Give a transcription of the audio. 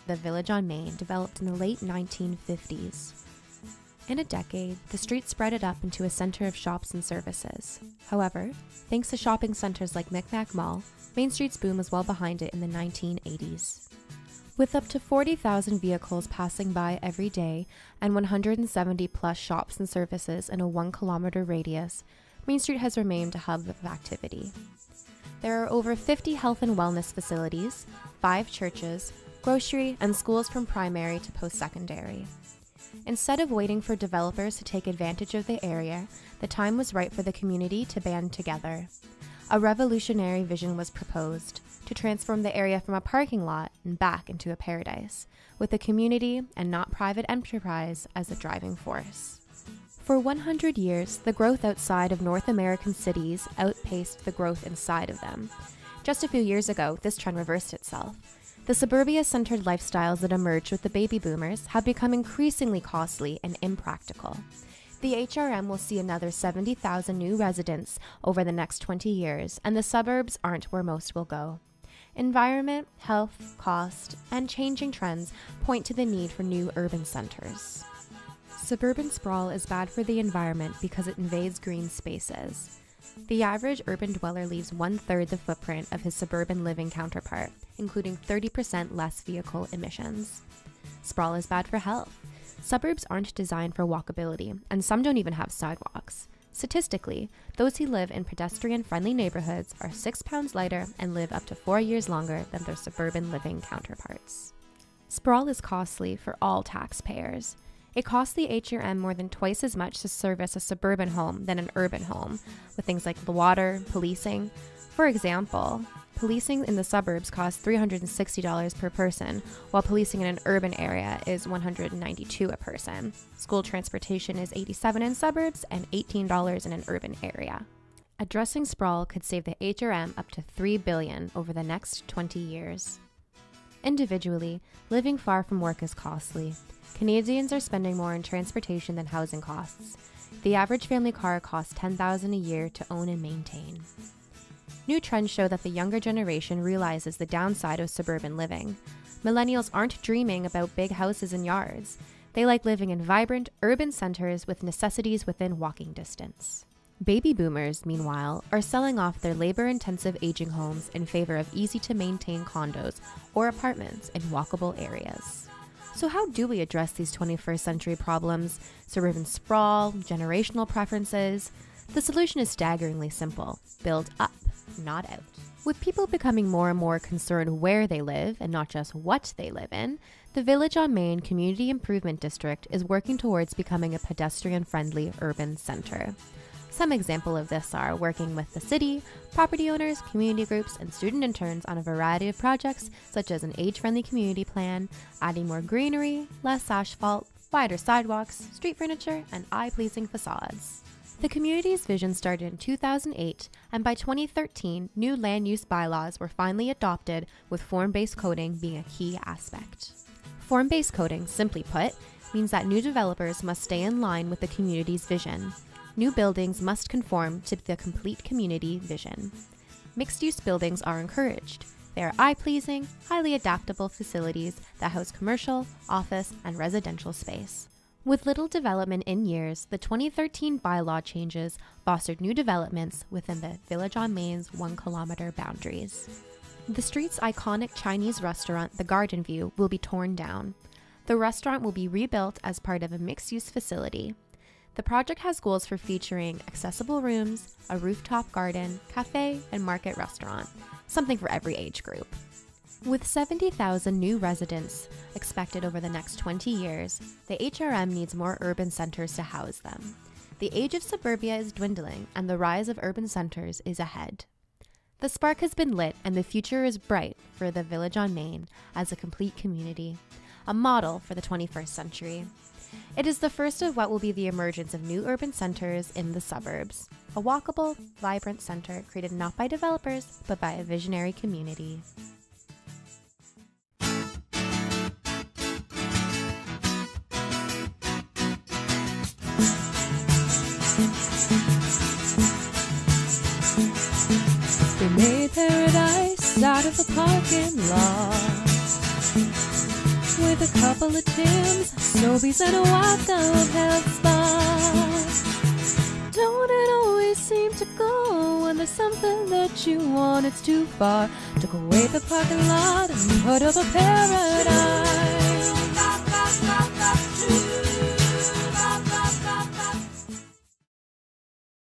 the Village on Main developed in the late 1950s. In a decade, the street spread it up into a center of shops and services. However, thanks to shopping centers like Micmac Mall, Main Street's boom was well behind it in the 1980s. With up to 40,000 vehicles passing by every day and 170 plus shops and services in a 1-kilometer radius, Main Street has remained a hub of activity. There are over 50 health and wellness facilities, 5 churches, grocery, and schools from primary to post-secondary. Instead of waiting for developers to take advantage of the area, the time was right for the community to band together. A revolutionary vision was proposed to transform the area from a parking lot and back into a paradise, with the community and not private enterprise as the driving force. For 100 years, the growth outside of North American cities outpaced the growth inside of them. Just a few years ago, this trend reversed itself. The suburbia-centered lifestyles that emerged with the baby boomers have become increasingly costly and impractical. The HRM will see another 70,000 new residents over the next 20 years, and the suburbs aren't where most will go. Environment, health, cost, and changing trends point to the need for new urban centers. Suburban sprawl is bad for the environment because it invades green spaces. The average urban dweller leaves 1/3 the footprint of his suburban living counterpart, including 30% less vehicle emissions. Sprawl is bad for health. Suburbs aren't designed for walkability, and some don't even have sidewalks. Statistically, those who live in pedestrian-friendly neighborhoods are 6 pounds lighter and live up to 4 years longer than their suburban living counterparts. Sprawl is costly for all taxpayers. It costs the HRM more than twice as much to service a suburban home than an urban home, with things like the water, policing. For example, policing in the suburbs costs $360 per person, while policing in an urban area is $192 a person. School transportation is $87 in suburbs and $18 in an urban area. Addressing sprawl could save the HRM up to $3 billion over the next 20 years. Individually, living far from work is costly. Canadians are spending more on transportation than housing costs. The average family car costs $10,000 a year to own and maintain. New trends show that the younger generation realizes the downside of suburban living. Millennials aren't dreaming about big houses and yards. They like living in vibrant, urban centers with necessities within walking distance. Baby boomers, meanwhile, are selling off their labor-intensive aging homes in favor of easy-to-maintain condos or apartments in walkable areas. So how do we address these 21st century problems? Suburban sprawl, generational preferences? The solution is staggeringly simple. Build up, not out. With people becoming more and more concerned where they live and not just what they live in, the Village on Main Community Improvement District is working towards becoming a pedestrian-friendly urban center. Some example of this are working with the city, property owners, community groups, and student interns on a variety of projects such as an age-friendly community plan, adding more greenery, less asphalt, wider sidewalks, street furniture, and eye-pleasing facades. The community's vision started in 2008, and by 2013, new land use bylaws were finally adopted, with form-based coding being a key aspect. Form-based coding, simply put, means that new developers must stay in line with the community's vision. New buildings must conform to the complete community vision. Mixed-use buildings are encouraged. They are eye-pleasing, highly adaptable facilities that house commercial, office, and residential space. With little development in years, the 2013 bylaw changes fostered new developments within the Village on Main's 1-kilometer boundaries. The street's iconic Chinese restaurant, the Garden View, will be torn down. The restaurant will be rebuilt as part of a mixed-use facility. The project has goals for featuring accessible rooms, a rooftop garden, cafe, and market restaurant, something for every age group. With 70,000 new residents expected over the next 20 years, the HRM needs more urban centers to house them. The age of suburbia is dwindling, and the rise of urban centers is ahead. The spark has been lit, and the future is bright for the Village on Main as a complete community, a model for the 21st century. It is the first of what will be the emergence of new urban centers in the suburbs, a walkable, vibrant center created not by developers, but by a visionary community. We made paradise out of a parking lot. with a couple of Tims, Sobeys and a whack of health spas. Don't it always seem to go when there's something that you want, it's too far to go away the parking lot and put up a paradise?